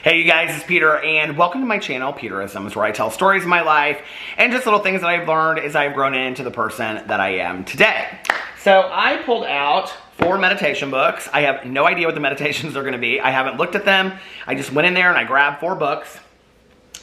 Hey you guys, it's Peter and welcome to my channel, Peterisms, where I tell stories of my life and just little things that I've learned as I've grown into the person that I am today. So I pulled out 4 meditation books. I have no idea what the meditations are going to be. I haven't looked at them. I just went in there and I grabbed 4 books.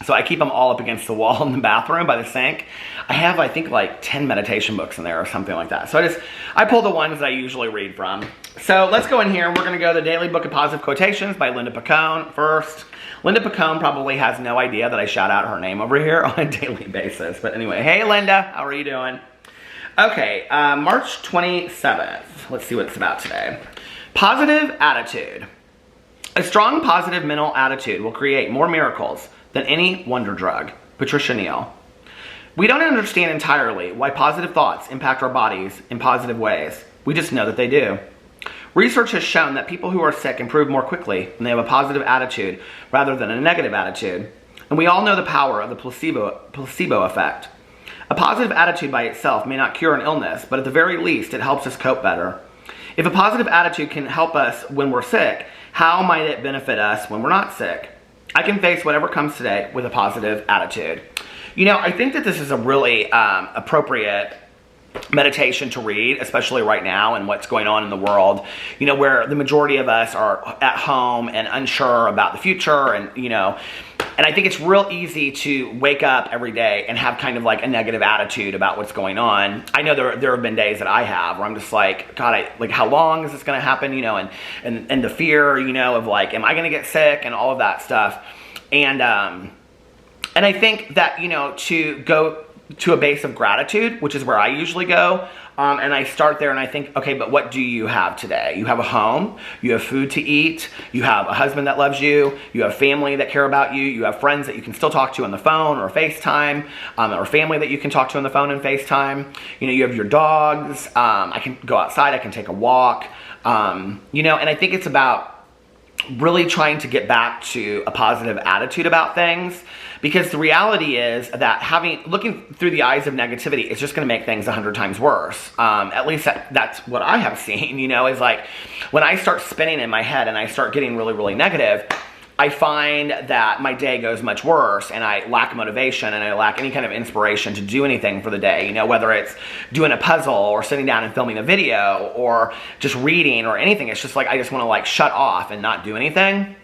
So I keep them all up against the wall in the bathroom by the sink. I have, I think, like 10 meditation books in there or something like that. So I pull the ones that I usually read from. So let's go in here and we're gonna go to the Daily Book of Positive Quotations by Linda Picone first. Linda Picone probably has no idea that I shout out her name over here on a daily basis. But anyway, hey Linda, how are you doing? Okay, March 27th. Let's see what it's about today. Positive attitude. A strong positive mental attitude will create more miracles than any wonder drug. Patricia Neal. We don't understand entirely why positive thoughts impact our bodies in positive ways. We just know that they do. Research has shown that people who are sick improve more quickly when they have a positive attitude rather than a negative attitude. And we all know the power of the placebo effect. A positive attitude by itself may not cure an illness, but at the very least it helps us cope better. If a positive attitude can help us when we're sick, how might it benefit us when we're not sick? I can face whatever comes today with a positive attitude. You know, I think that this is a really appropriate meditation to read, especially right now and what's going on in the world, you know, where the majority of us are at home and unsure about the future and, you know, and I think it's real easy to wake up every day and have kind of like a negative attitude about what's going on. I know there have been days that I have where I'm just like, God, like how long is this going to happen, you know, and the fear, you know, of like, am I going to get sick and all of that stuff. And I think that, you know, to go to a base of gratitude, which is where I usually go, and I start there and I think, okay, but what do you have today? You have a home, you have food to eat, you have a husband that loves you, you have family that care about you, you have friends that you can still talk to on the phone or FaceTime, or family that you can talk to on the phone and FaceTime. You know, you have your dogs, I can go outside, I can take a walk, you know, and I think it's about really trying to get back to a positive attitude about things, because the reality is that looking through the eyes of negativity is just going to make things 100 times worse. At least that's what I have seen, you know, is like when I start spinning in my head and I start getting really, really negative, I find that my day goes much worse and I lack motivation and I lack any kind of inspiration to do anything for the day, you know, whether it's doing a puzzle or sitting down and filming a video or just reading or anything. It's just like I just want to like shut off and not do anything.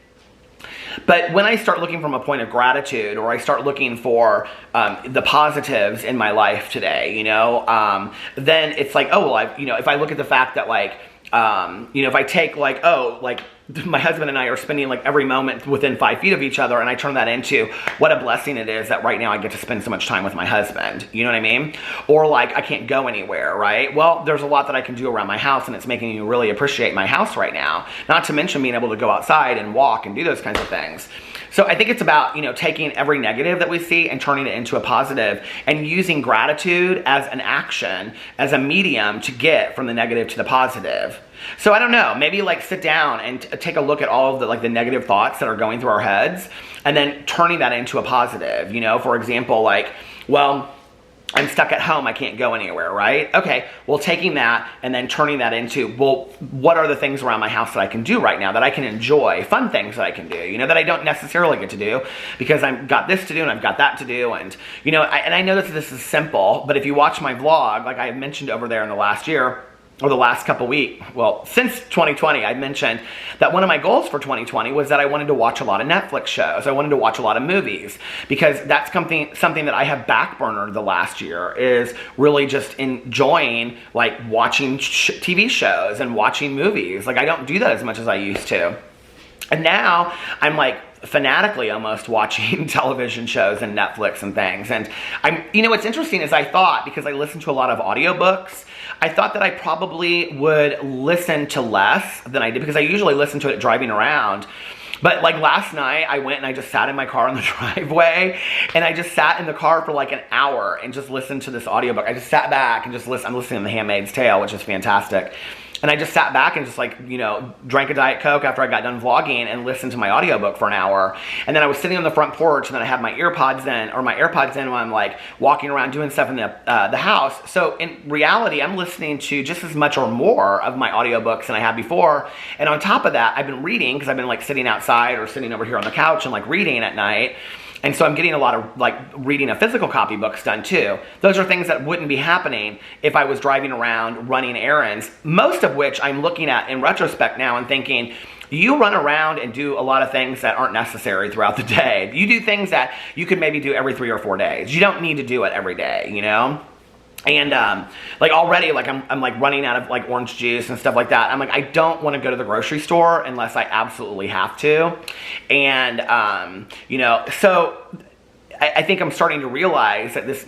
But when I start looking from a point of gratitude, or I start looking for the positives in my life today, you know, then it's like, oh, well, you know, if I look at the fact that like, you know, if I take like, oh, like my husband and I are spending like every moment within 5 feet of each other, and I turn that into what a blessing it is that right now I get to spend so much time with my husband, you know what I mean? Or like I can't go anywhere, right? Well, there's a lot that I can do around my house and it's making me really appreciate my house right now. Not to mention being able to go outside and walk and do those kinds of things. So I think it's about, you know, taking every negative that we see and turning it into a positive and using gratitude as an action, as a medium to get from the negative to the positive. So I don't know, maybe like sit down and take a look at all of the like the negative thoughts that are going through our heads and then turning that into a positive, you know, for example, like, well, I'm stuck at home, I can't go anywhere, right? Okay, well, taking that and then turning that into, well, what are the things around my house that I can do right now that I can enjoy, fun things that I can do, you know, that I don't necessarily get to do because I've got this to do and I've got that to do. And, you know, and I know that this is simple, but if you watch my vlog, like I mentioned over there in the last year, or the last couple weeks, well, since 2020, I mentioned that one of my goals for 2020 was that I wanted to watch a lot of Netflix shows. I wanted to watch a lot of movies because that's something that I have backburnered the last year, is really just enjoying like watching TV shows and watching movies. Like I don't do that as much as I used to. And now I'm like fanatically almost watching television shows and Netflix and things. And you know, what's interesting is I thought, because I listen to a lot of audiobooks, I thought that I probably would listen to less than I did because I usually listen to it driving around. But like last night, I went and I just sat in my car in the driveway and I just sat in the car for like an hour and just listened to this audiobook. I just sat back and just listened. I'm listening to The Handmaid's Tale, which is fantastic. And I just sat back and just like, you know, drank a Diet Coke after I got done vlogging and listened to my audiobook for an hour. And then I was sitting on the front porch, and then I had my AirPods in when I'm like walking around doing stuff in the house. So in reality, I'm listening to just as much or more of my audiobooks than I had before. And on top of that, I've been reading, because I've been like sitting outside or sitting over here on the couch and like reading at night. And so I'm getting a lot of like reading of physical copy books done too. Those are things that wouldn't be happening if I was driving around running errands, most of which I'm looking at in retrospect now and thinking, you run around and do a lot of things that aren't necessary throughout the day. You do things that you could maybe do every 3 or 4 days. You don't need to do it every day, you know? And like already, like I'm like running out of like orange juice and stuff like that. I'm like, I don't want to go to the grocery store unless I absolutely have to. And you know, so I think I'm starting to realize that this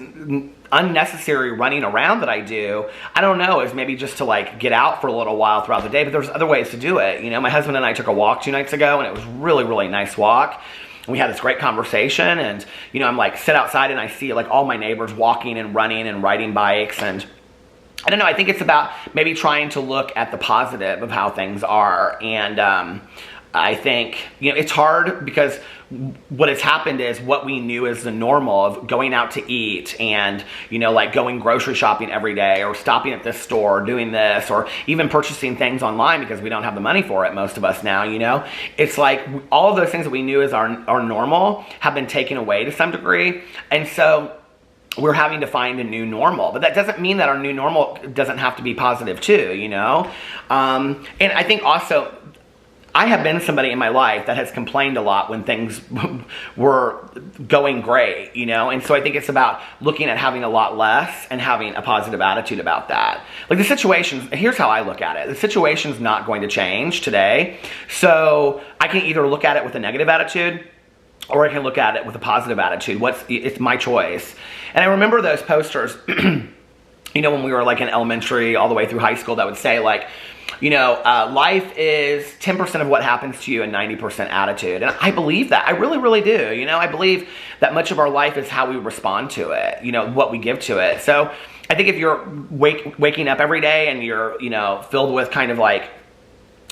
unnecessary running around that I do, I don't know, is maybe just to like get out for a little while throughout the day. But there's other ways to do it. You know, my husband and I took a walk 2 nights ago, and it was really, really nice walk. We had this great conversation, and, you know, I'm like, sit outside and I see like all my neighbors walking and running and riding bikes, and I don't know, I think it's about maybe trying to look at the positive of how things are. And I think, you know, it's hard because what has happened is what we knew as the normal of going out to eat and, you know, like going grocery shopping every day or stopping at this store, or doing this, or even purchasing things online because we don't have the money for it, most of us now, you know. It's like all of those things that we knew as our normal have been taken away to some degree. And so we're having to find a new normal. But that doesn't mean that our new normal doesn't have to be positive too, you know. And I think also, I have been somebody in my life that has complained a lot when things were going great, you know? And so I think it's about looking at having a lot less and having a positive attitude about that. Like the situation, here's how I look at it. The situation's not going to change today. So I can either look at it with a negative attitude, or I can look at it with a positive attitude. It's my choice. And I remember those posters, you know, when we were like in elementary all the way through high school, that would say like, you know, life is 10% of what happens to you and 90% attitude. And I believe that. I really, really do. You know, I believe that much of our life is how we respond to it, you know, what we give to it. So I think if you're waking up every day and you're, you know, filled with kind of like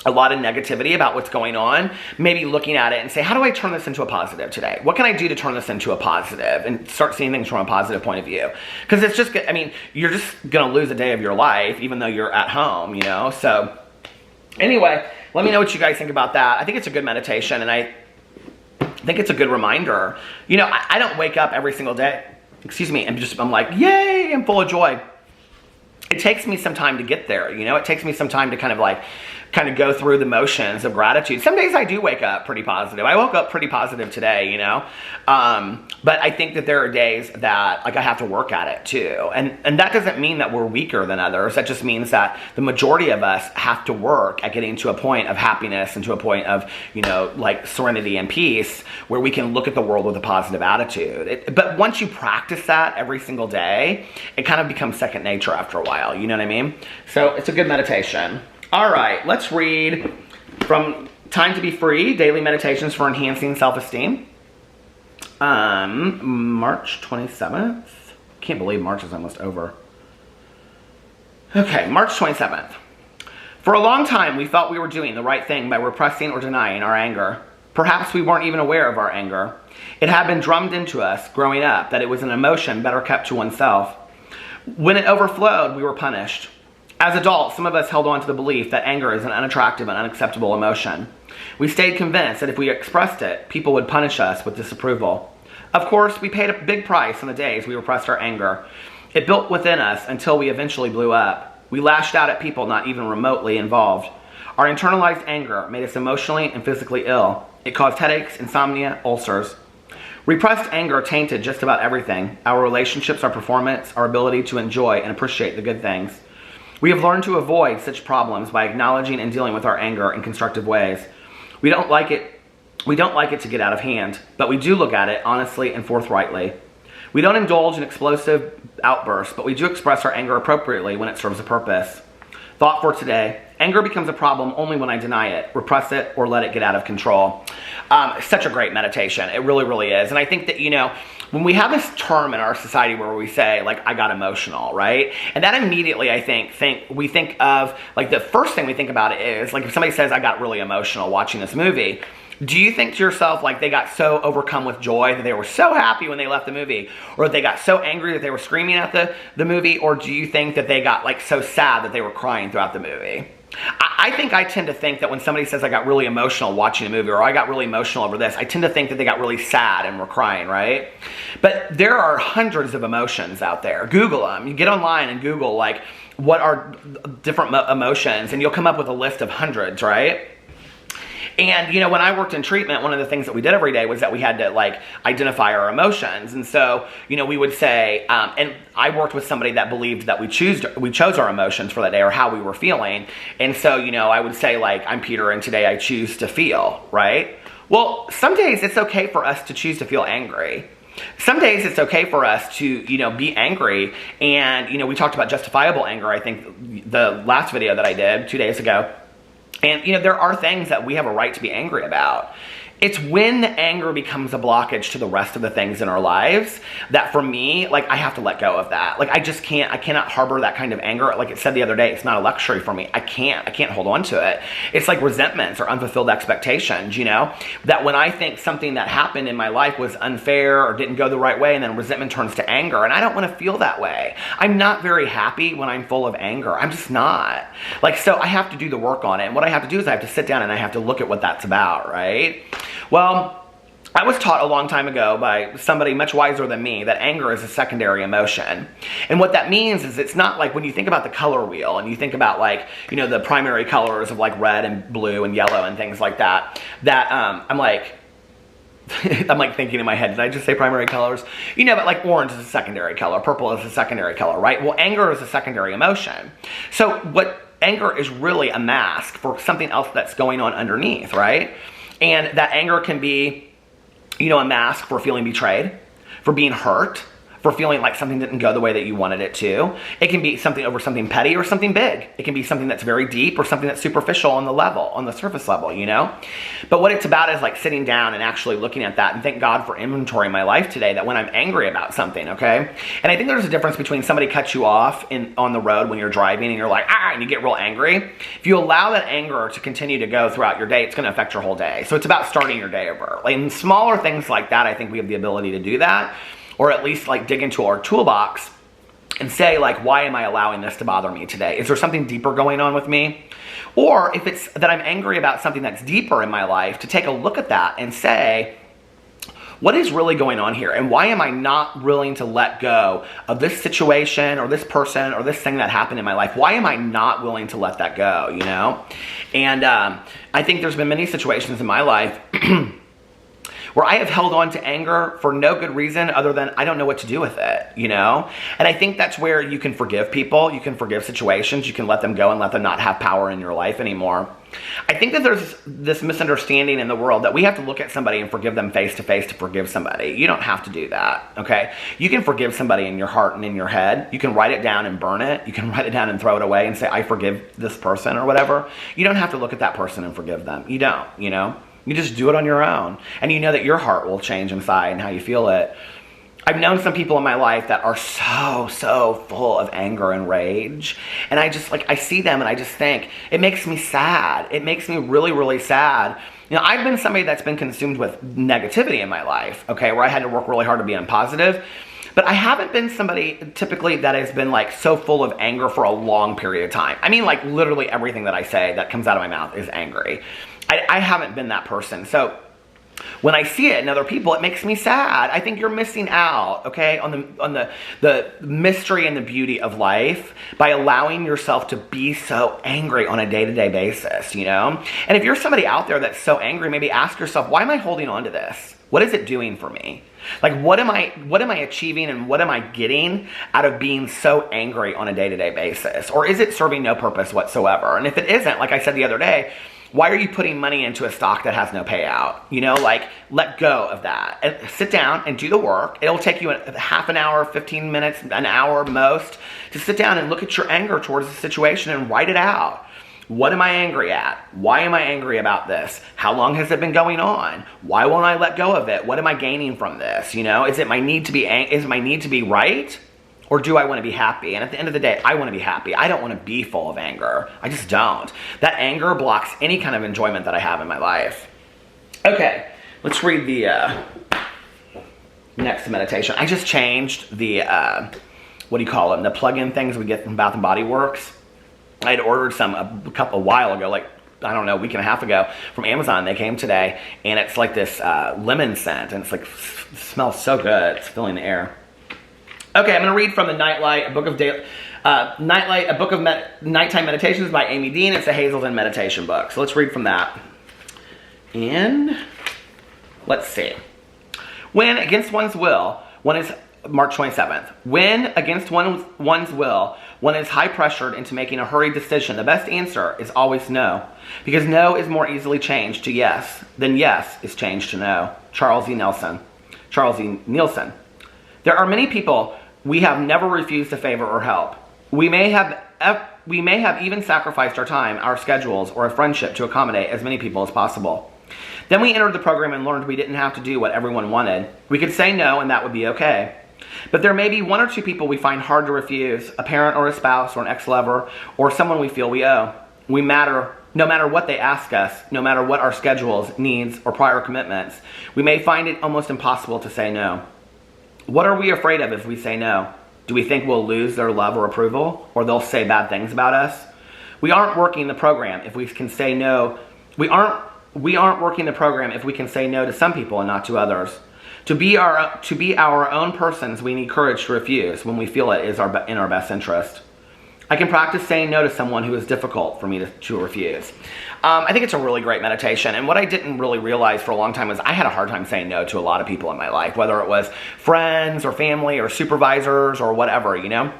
a lot of negativity about what's going on, maybe looking at it and say, how do I turn this into a positive today? What can I do to turn this into a positive, and start seeing things from a positive point of view? Because it's just, I mean, you're just going to lose a day of your life, even though you're at home, you know? So anyway, let me know what you guys think about that. I think it's a good meditation, and I think it's a good reminder. You know, I don't wake up every single day, and I'm like, yay, I'm full of joy. It takes me some time to get there, you know? It takes me some time to kind of go through the motions of gratitude. Some days I do wake up pretty positive. I woke up pretty positive today, you know? But I think that there are days that like I have to work at it too. And that doesn't mean that we're weaker than others. That just means that the majority of us have to work at getting to a point of happiness and to a point of, you know, like serenity and peace, where we can look at the world with a positive attitude. But once you practice that every single day, it kind of becomes second nature after a while, you know what I mean? So it's a good meditation. All right, let's read from Time to Be Free, Daily Meditations for Enhancing Self-Esteem. March 27th. Can't believe March is almost over. Okay, March 27th. For a long time, we felt we were doing the right thing by repressing or denying our anger. Perhaps we weren't even aware of our anger. It had been drummed into us growing up that it was an emotion better kept to oneself. When it overflowed, we were punished. As adults, some of us held on to the belief that anger is an unattractive and unacceptable emotion. We stayed convinced that if we expressed it, people would punish us with disapproval. Of course, we paid a big price on the days we repressed our anger. It built within us until we eventually blew up. We lashed out at people not even remotely involved. Our internalized anger made us emotionally and physically ill. It caused headaches, insomnia, ulcers. Repressed anger tainted just about everything: our relationships, our performance, our ability to enjoy and appreciate the good things. We have learned to avoid such problems by acknowledging and dealing with our anger in constructive ways. We don't like it to get out of hand, but we do look at it honestly and forthrightly. We don't indulge in explosive outbursts, but we do express our anger appropriately when it serves a purpose. Thought for today: anger becomes a problem only when I deny it, repress it, or let it get out of control. Such a great meditation. It really, really is. And I think that, you know, when we have this term in our society where we say, like, I got emotional, right? And that immediately, I think we think of, like, the first thing we think about it is, like, if somebody says, I got really emotional watching this movie, do you think to yourself, like, they got so overcome with joy that they were so happy when they left the movie? Or they got so angry that they were screaming at the movie? Or do you think that they got, like, so sad that they were crying throughout the movie? I tend to think that when somebody says I got really emotional watching a movie, or I got really emotional over this, I tend to think that they got really sad and were crying, right? But there are hundreds of emotions out there. Google them. You get online and Google, like, what are different emotions, and you'll come up with a list of hundreds, right? And, you know, when I worked in treatment, one of the things that we did every day was that we had to, like, identify our emotions. And so, you know, we would say, and I worked with somebody that believed that we chose our emotions for that day, or how we were feeling. And so, you know, I would say, like, I'm Peter and today I choose to feel, right? Well, some days it's okay for us to choose to feel angry. Some days it's okay for us to, you know, be angry. And, you know, we talked about justifiable anger, I think, the last video that I did 2 days ago. And, you know, there are things that we have a right to be angry about. It's when the anger becomes a blockage to the rest of the things in our lives that, for me, like, I have to let go of that. Like, I cannot harbor that kind of anger. Like it said the other day, it's not a luxury for me. I can't hold on to it. It's like resentments or unfulfilled expectations, you know, that when I think something that happened in my life was unfair or didn't go the right way, and then resentment turns to anger, and I don't want to feel that way. I'm not very happy when I'm full of anger. I'm just not. Like, so I have to do the work on it. And what I have to do is I have to sit down and I have to look at what that's about, right? Well, I was taught a long time ago by somebody much wiser than me that anger is a secondary emotion. And what that means is it's not like when you think about the color wheel and you think about, like, you know, the primary colors of, like, red and blue and yellow and things like that, I'm like, I'm like thinking in my head, did I just say primary colors? You know, but like orange is a secondary color, purple is a secondary color, right? Well, anger is a secondary emotion. So what anger is really a mask for something else that's going on underneath, right? And that anger can be, you know, a mask for feeling betrayed, for being hurt, for feeling like something didn't go the way that you wanted it to. It can be something over something petty or something big. It can be something that's very deep or something that's superficial on the surface level, you know? But what it's about is, like, sitting down and actually looking at that, and thank God for inventory in my life today, that when I'm angry about something, okay? And I think there's a difference between somebody cuts you off on the road when you're driving and you're like, and you get real angry. If you allow that anger to continue to go throughout your day, it's gonna affect your whole day. So it's about starting your day over. Like, in smaller things like that, I think we have the ability to do that. Or at least, like, dig into our toolbox and say, like, why am I allowing this to bother me today? Is there something deeper going on with me? Or if it's that I'm angry about something that's deeper in my life, to take a look at that and say, what is really going on here? And why am I not willing to let go of this situation or this person or this thing that happened in my life? Why am I not willing to let that go, you know? And I think there's been many situations in my life where I have held on to anger for no good reason other than I don't know what to do with it, you know? And I think that's where you can forgive people, you can forgive situations, you can let them go and let them not have power in your life anymore. I think that there's this misunderstanding in the world that we have to look at somebody and forgive them face to face to forgive somebody. You don't have to do that, okay? You can forgive somebody in your heart and in your head. You can write it down and burn it. You can write it down and throw it away and say, I forgive this person or whatever. You don't have to look at that person and forgive them. You don't, you know? You just do it on your own. And you know that your heart will change inside and how you feel it. I've known some people in my life that are so full of anger and rage. And I just, like, I see them and I just think, it makes me sad. It makes me really, really sad. You know, I've been somebody that's been consumed with negativity in my life, okay, where I had to work really hard to be positive. But I haven't been somebody typically that has been, like, so full of anger for a long period of time. I mean, like, literally everything that I say that comes out of my mouth is angry. I haven't been that person. So when I see it in other people, it makes me sad. I think you're missing out, okay, on the mystery and the beauty of life by allowing yourself to be so angry on a day-to-day basis, you know? And if you're somebody out there that's so angry, maybe ask yourself, why am I holding on to this? What is it doing for me? Like, what am I achieving and what am I getting out of being so angry on a day-to-day basis? Or is it serving no purpose whatsoever? And if it isn't, like I said the other day, why are you putting money into a stock that has no payout? You know, like, let go of that. And sit down and do the work. It'll take you a half an hour, 15 minutes, an hour most to sit down and look at your anger towards the situation and write it out. What am I angry at? Why am I angry about this? How long has it been going on? Why won't I let go of it? What am I gaining from this? You know, is it my need to be right? Or do I want to be happy? And at the end of the day, I want to be happy. I don't want to be full of anger. I just don't. That anger blocks any kind of enjoyment that I have in my life. Okay, let's read the next meditation. I just changed the, what do you call them? The plug-in things we get from Bath & Body Works. I had ordered some a while ago, like, I don't know, a week and a half ago from Amazon. They came today, and it's like this lemon scent, and it's like, smells so good. It's filling the air. Okay, I'm going to read from the Nightlight, a book of nighttime meditations by Amy Dean. It's a Hazelden meditation book. So let's read from that. And let's see. When against one's will, one is March 27th. When against one's will, one is high-pressured into making a hurried decision, the best answer is always no. Because no is more easily changed to yes than yes is changed to no. Charles E. Nielsen. There are many people we have never refused a favor or help. We may have even sacrificed our time, our schedules, or a friendship to accommodate as many people as possible. Then we entered the program and learned we didn't have to do what everyone wanted. We could say no, and that would be okay. But there may be one or two people we find hard to refuse, a parent or a spouse or an ex-lover, or someone we feel we owe. No matter what they ask us, no matter what our schedules, needs, or prior commitments, we may find it almost impossible to say no. What are we afraid of if we say no? Do we think we'll lose their love or approval, or they'll say bad things about us? We aren't working the program if we can say no. We aren't working the program if we can say no to some people and not to others. To be our own persons, we need courage to refuse when we feel it is in our best interest. I can practice saying no to someone who is difficult for me to refuse. I think it's a really great meditation, and what I didn't really realize for a long time was I had a hard time saying no to a lot of people in my life, whether it was friends or family or supervisors or whatever, you know?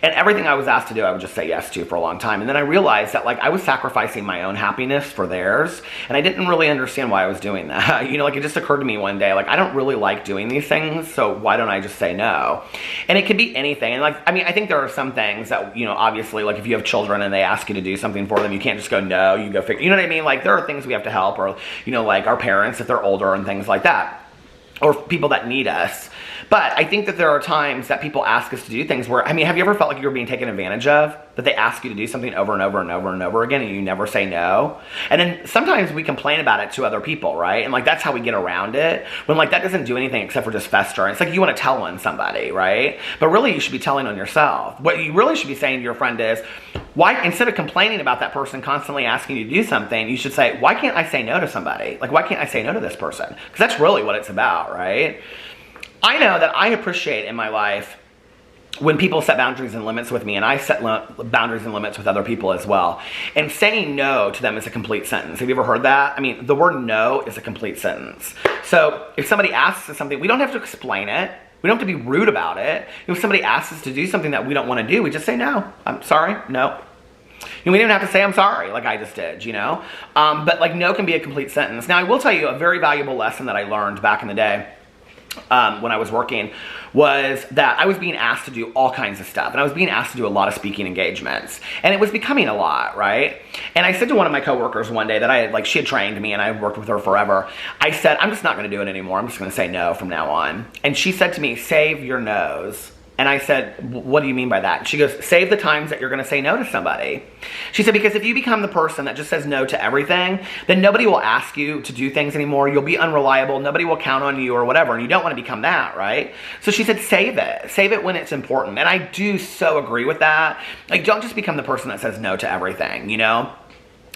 And everything I was asked to do, I would just say yes to for a long time. And then I realized that, like, I was sacrificing my own happiness for theirs, and I didn't really understand why I was doing that. You know, like, it just occurred to me one day, like, I don't really like doing these things, so why don't I just say no? And it could be anything. And, like, I mean, I think there are some things that, you know, obviously, like, if you have children and they ask you to do something for them, you can't just go no, you go figure, you know what I mean? Like, there are things we have to help, or, you know, like, our parents if they're older and things like that, or people that need us. But I think that there are times that people ask us to do things where, I mean, have you ever felt like you were being taken advantage of? That they ask you to do something over and over and over and over again and you never say no? And then sometimes we complain about it to other people, right? And like, that's how we get around it. When like, that doesn't do anything except for just fester. It's like you want to tell on somebody, right? But really you should be telling on yourself. What you really should be saying to your friend is, why, instead of complaining about that person constantly asking you to do something, you should say, why can't I say no to somebody? Like, why can't I say no to this person? Because that's really what it's about, right? I know that I appreciate in my life when people set boundaries and limits with me, and I set boundaries and limits with other people as well. And saying no to them is a complete sentence. Have you ever heard that? I mean, the word no is a complete sentence. So if somebody asks us something, we don't have to explain it. We don't have to be rude about it. If somebody asks us to do something that we don't want to do, we just say no. I'm sorry, no. And we don't have to say I'm sorry like I just did, you know? But like no can be a complete sentence. Now I will tell you a very valuable lesson that I learned back in the day when I was working was that I was being asked to do all kinds of stuff. And I was being asked to do a lot of speaking engagements. And it was becoming a lot, right? And I said to one of my coworkers one day that I had, like, she had trained me and I had worked with her forever. I said, I'm just not going to do it anymore. I'm just going to say no from now on. And she said to me, save your no's. And I said, what do you mean by that? And she goes, save the times that you're going to say no to somebody. She said, because if you become the person that just says no to everything, then nobody will ask you to do things anymore. You'll be unreliable. Nobody will count on you or whatever. And you don't want to become that, right? So she said, save it. Save it when it's important. And I do so agree with that. Like, don't just become the person that says no to everything, you know?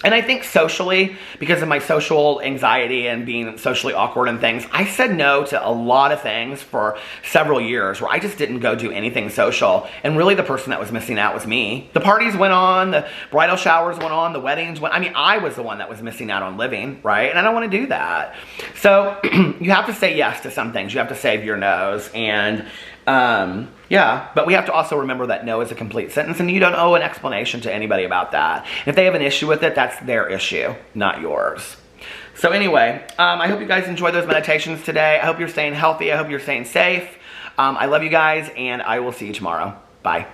And I think socially, because of my social anxiety and being socially awkward and things, I said no to a lot of things for several years where I just didn't go do anything social. And really the person that was missing out was me. The parties went on, the bridal showers went on, the weddings went, I mean, I was the one that was missing out on living, right? And I don't want to do that. So you have to say yes to some things. You have to save your no's. And yeah, but we have to also remember that no is a complete sentence and you don't owe an explanation to anybody about that. If they have an issue with it, that's their issue, not yours. So anyway, I hope you guys enjoyed those meditations today. I hope you're staying healthy. I hope you're staying safe. I love you guys and I will see you tomorrow. Bye.